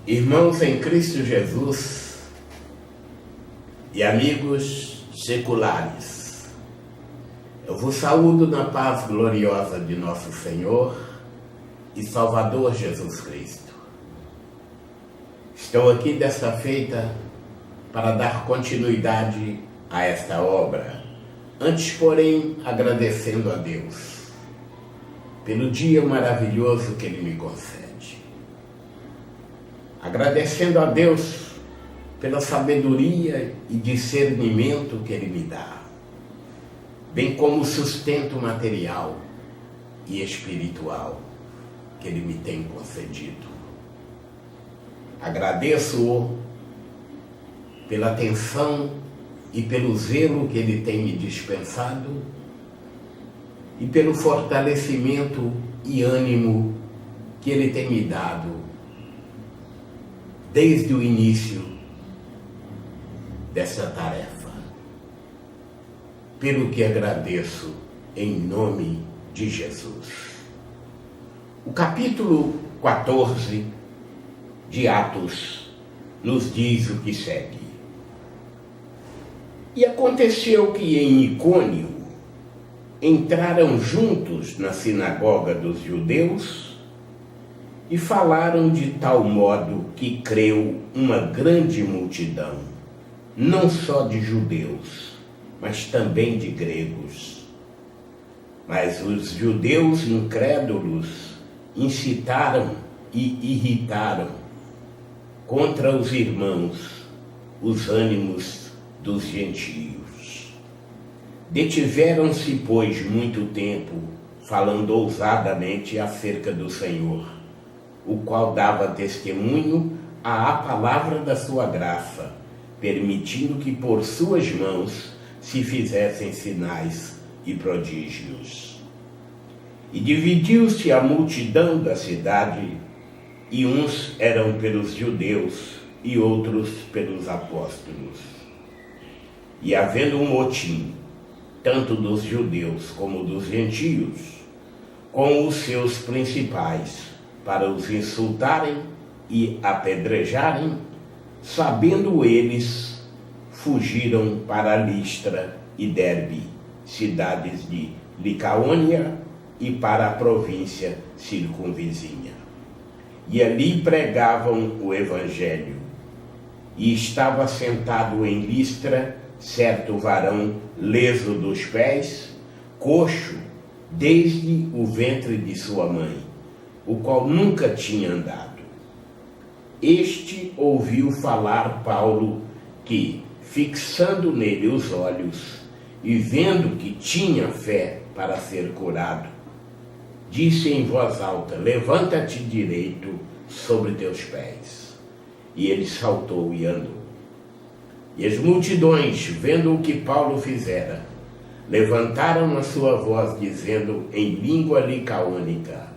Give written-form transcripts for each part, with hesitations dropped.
Irmãos em Cristo Jesus e amigos seculares, eu vos saúdo na paz gloriosa de nosso Senhor e Salvador Jesus Cristo. Estou aqui desta feita para dar continuidade a esta obra, antes, porém, agradecendo a Deus pelo dia maravilhoso que Ele me concede. Agradecendo a Deus pela sabedoria e discernimento que Ele me dá, bem como o sustento material e espiritual que Ele me tem concedido. Agradeço-o pela atenção e pelo zelo que Ele tem me dispensado e pelo fortalecimento e ânimo que Ele tem me dado desde o início dessa tarefa, pelo que agradeço em nome de Jesus. O capítulo 14 de Atos nos diz o que segue. E aconteceu que em Icônio entraram juntos na sinagoga dos judeus e falaram de tal modo que creu uma grande multidão, não só de judeus, mas também de gregos. Mas os judeus incrédulos incitaram e irritaram contra os irmãos os ânimos dos gentios. Detiveram-se, pois, muito tempo, falando ousadamente acerca do Senhor, o qual dava testemunho à palavra da sua graça, permitindo que por suas mãos se fizessem sinais e prodígios. E dividiu-se a multidão da cidade, e uns eram pelos judeus e outros pelos apóstolos. E havendo um motim, tanto dos judeus como dos gentios, com os seus principais, para os insultarem e apedrejarem, sabendo eles, fugiram para Listra e Derbe, cidades de Licaônia, e para a província circunvizinha. E ali pregavam o evangelho. E estava sentado em Listra certo varão leso dos pés, coxo desde o ventre de sua mãe, o qual nunca tinha andado. Este ouviu falar Paulo que, fixando nele os olhos e vendo que tinha fé para ser curado, disse em voz alta: levanta-te direito sobre teus pés. E ele saltou e andou. E as multidões, vendo o que Paulo fizera, levantaram a sua voz, dizendo em língua licaônica: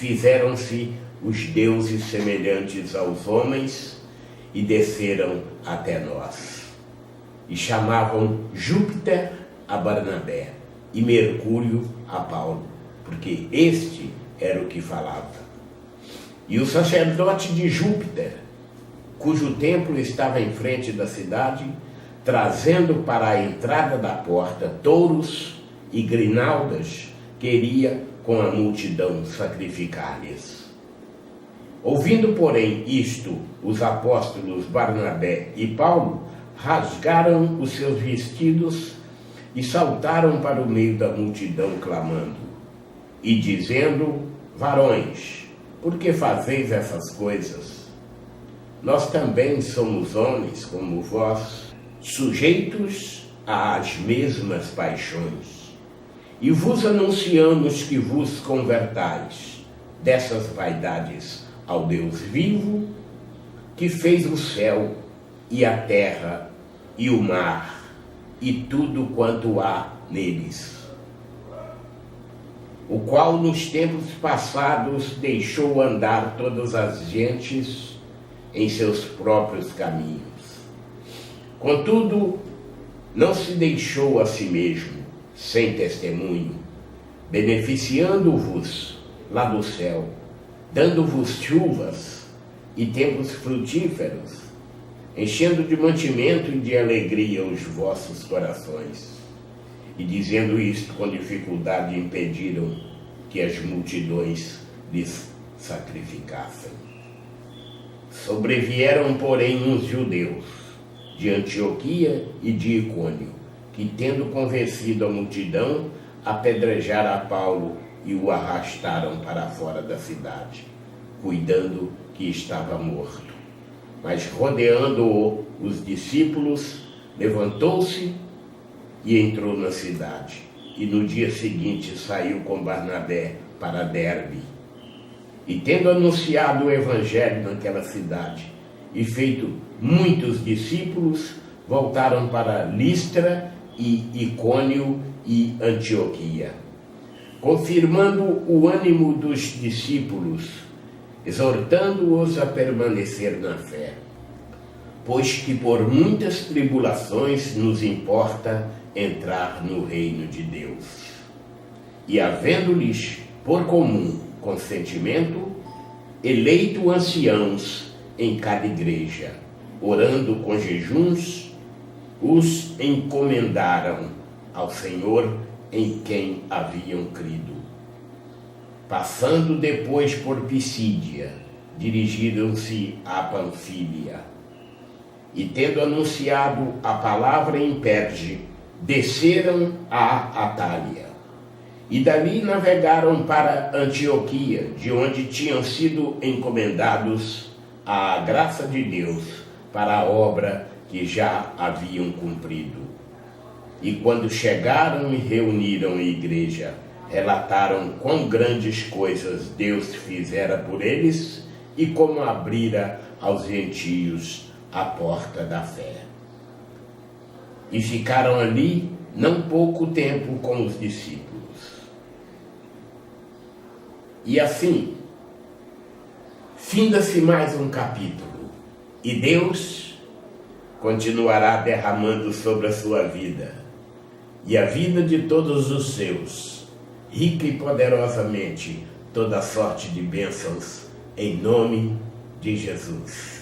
fizeram-se os deuses semelhantes aos homens e desceram até nós. E chamavam Júpiter a Barnabé e Mercúrio a Paulo, porque este era o que falava. E o sacerdote de Júpiter, cujo templo estava em frente da cidade, trazendo para a entrada da porta touros e grinaldas, queria com a multidão sacrificar-lhes. Ouvindo, porém, isto, os apóstolos Barnabé e Paulo rasgaram os seus vestidos e saltaram para o meio da multidão, clamando e dizendo: varões, por que fazeis essas coisas? Nós também somos homens como vós, sujeitos às mesmas paixões. E vos anunciamos que vos convertais dessas vaidades ao Deus vivo, que fez o céu e a terra e o mar e tudo quanto há neles, o qual nos tempos passados deixou andar todas as gentes em seus próprios caminhos. Contudo, não se deixou a si mesmo sem testemunho, beneficiando-vos lá do céu, dando-vos chuvas e tempos frutíferos, enchendo de mantimento e de alegria os vossos corações. E dizendo isto com dificuldade impediram que as multidões lhes sacrificassem. Sobrevieram, porém, uns judeus de Antioquia e de Icônio, que, tendo convencido a multidão, apedrejaram a Paulo e o arrastaram para fora da cidade, cuidando que estava morto. Mas, rodeando-o, os discípulos, levantou-se e entrou na cidade. E no dia seguinte saiu com Barnabé para Derbe. E tendo anunciado o evangelho naquela cidade e feito muitos discípulos, voltaram para Listra e Icônio e Antioquia, confirmando o ânimo dos discípulos, exortando-os a permanecer na fé, pois que por muitas tribulações nos importa entrar no reino de Deus. E havendo-lhes por comum consentimento, eleito anciãos em cada igreja, orando com jejuns, os encomendaram ao Senhor em quem haviam crido. Passando depois por Pisídia, dirigiram-se a Panfília. E tendo anunciado a palavra em Perge, desceram a Atália. E dali navegaram para Antioquia, de onde tinham sido encomendados à graça de Deus para a obra que já haviam cumprido. E quando chegaram e reuniram a igreja, relataram quão grandes coisas Deus fizera por eles e como abrira aos gentios a porta da fé. E ficaram ali não pouco tempo com os discípulos. E assim, finda-se mais um capítulo, e Deus continuará derramando sobre a sua vida e a vida de todos os seus, rica e poderosamente, toda sorte de bênçãos, em nome de Jesus.